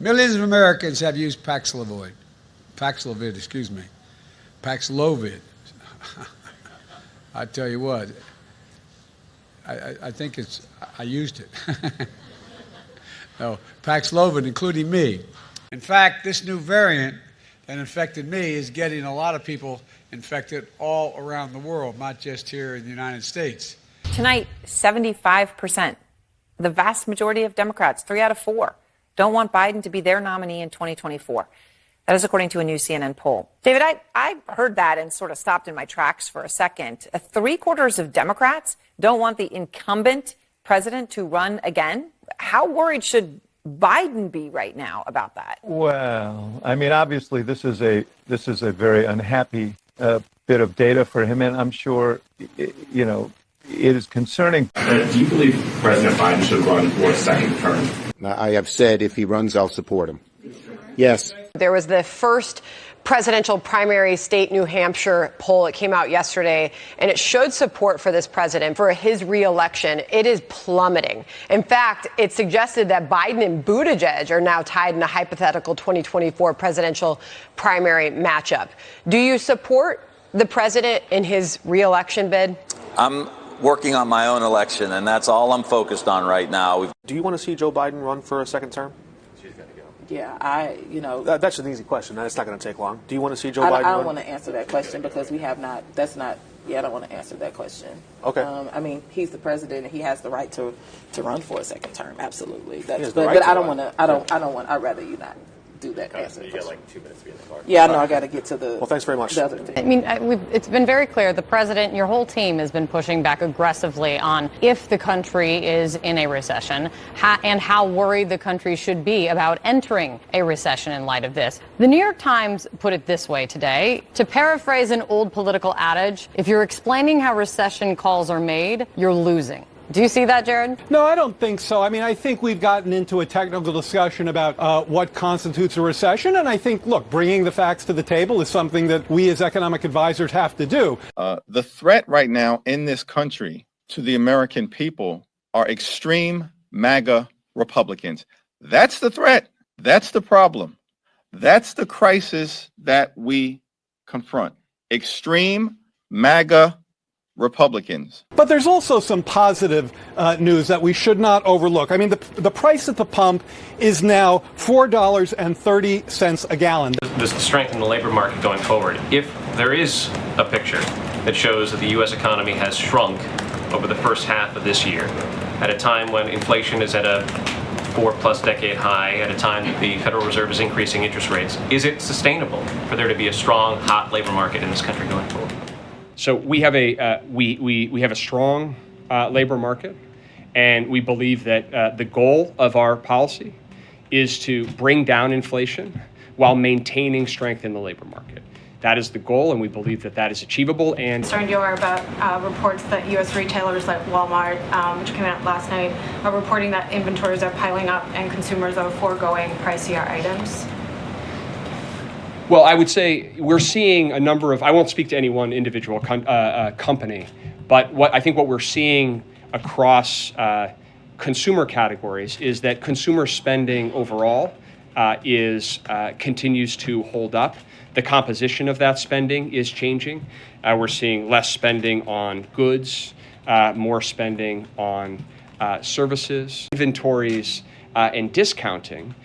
Millions of Americans have used Paxlovid, Paxlovid. I tell you what, I think I used it. No, Paxlovid, including me. In fact, this new variant that infected me is getting a lot of people infected all around the world, not just here in the United States. Tonight, 75%, the vast majority of Democrats, 3 out of 4, don't want Biden to be their nominee in 2024. That is according to a new CNN poll. David, I heard that and sort of stopped in my tracks for a second. 3/4 of Democrats don't want the incumbent president to run again. How worried should Biden be right now about that? Well, I mean, obviously, this is a very unhappy bit of data for him, and I'm sure, it is concerning. Do you believe President Biden should run for a second term? I have said if he runs, I'll support him. Yes. There was the first presidential primary state New Hampshire poll. It came out yesterday, and it showed support for this president for his reelection. It is plummeting. In fact, it suggested that Biden and Buttigieg are now tied in a hypothetical 2024 presidential primary matchup. Do you support the president in his reelection bid? I'm working on my own election, and that's all I'm focused on right now. Do you want to see Joe Biden run for a second term? Yeah, That's an easy question. It's not going to take long. Do you want to see Joe Biden run? I don't want to answer that question because we have not, I don't want to answer that question. Okay. I mean, he's the president and he has the right to run for a second term. Absolutely. I'd rather you not do that. You got like 2 minutes to be in the car. Yeah, I know. I got to get to the. Well, thanks very much. I mean, it's been very clear. The president, your whole team has been pushing back aggressively on if the country is in a recession and how worried the country should be about entering a recession in light of this. The New York Times put it this way today. To paraphrase an old political adage, if you're explaining how recession calls are made, you're losing. Do you see that, Jared? No, I don't think so. I mean, I think we've gotten into a technical discussion about what constitutes a recession. And I think, look, bringing the facts to the table is something that we as economic advisors have to do. The threat right now in this country to the American people are extreme MAGA Republicans. That's the threat. That's the problem. That's the crisis that we confront. Extreme MAGA Republicans. But there's also some positive news that we should not overlook. I mean, the price at the pump is now $4.30 a gallon. The strength in the labor market going forward. If there is a picture that shows that the U.S. economy has shrunk over the first half of this year, at a time when inflation is at a 4+ decade high, at a time that the Federal Reserve is increasing interest rates, is it sustainable for there to be a strong, hot labor market in this country going forward? So we have a strong labor market, and we believe that the goal of our policy is to bring down inflation while maintaining strength in the labor market. That is the goal, and we believe that that is achievable. And concerned you are about reports that U.S. retailers like Walmart, which came out last night, are reporting that inventories are piling up and consumers are foregoing pricier items. Well, I would say we're seeing a number of, I won't speak to any one individual company, but what we're seeing across consumer categories is that consumer spending overall continues to hold up. The composition of that spending is changing. We're seeing less spending on goods, more spending on services, inventories, and discounting.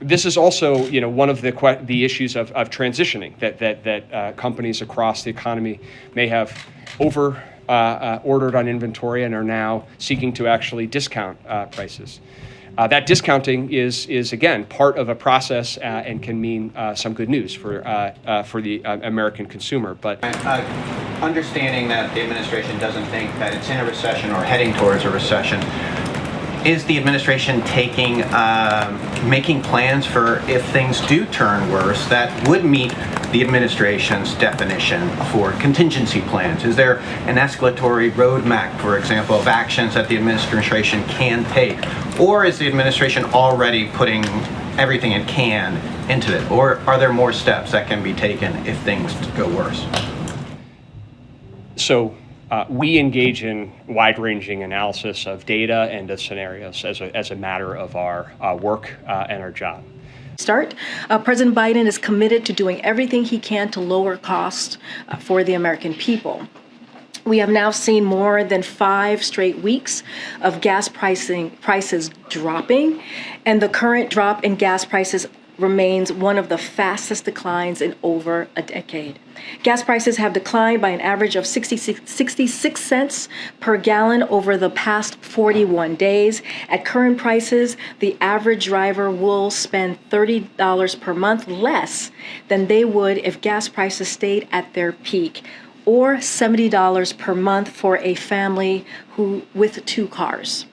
This is also, one of the issues of transitioning that companies across the economy may have ordered on inventory and are now seeking to actually discount prices. That discounting is again part of a process and can mean some good news for the American consumer. But understanding that the administration doesn't think that it's in a recession or heading towards a recession, is the administration making plans for if things do turn worse that would meet the administration's definition for contingency plans? Is there an escalatory roadmap, for example, of actions that the administration can take? Or is the administration already putting everything it can into it? Or are there more steps that can be taken if things go worse? So we engage in wide-ranging analysis of data and of scenarios as a matter of our work and our job. President Biden is committed to doing everything he can to lower costs for the American people. We have now seen more than 5 straight weeks of gas prices dropping, and the current drop in gas prices remains one of the fastest declines in over a decade. Gas prices have declined by an average of 66 cents per gallon over the past 41 days. At current prices, the average driver will spend $30 per month less than they would if gas prices stayed at their peak, or $70 per month for a family with 2 cars.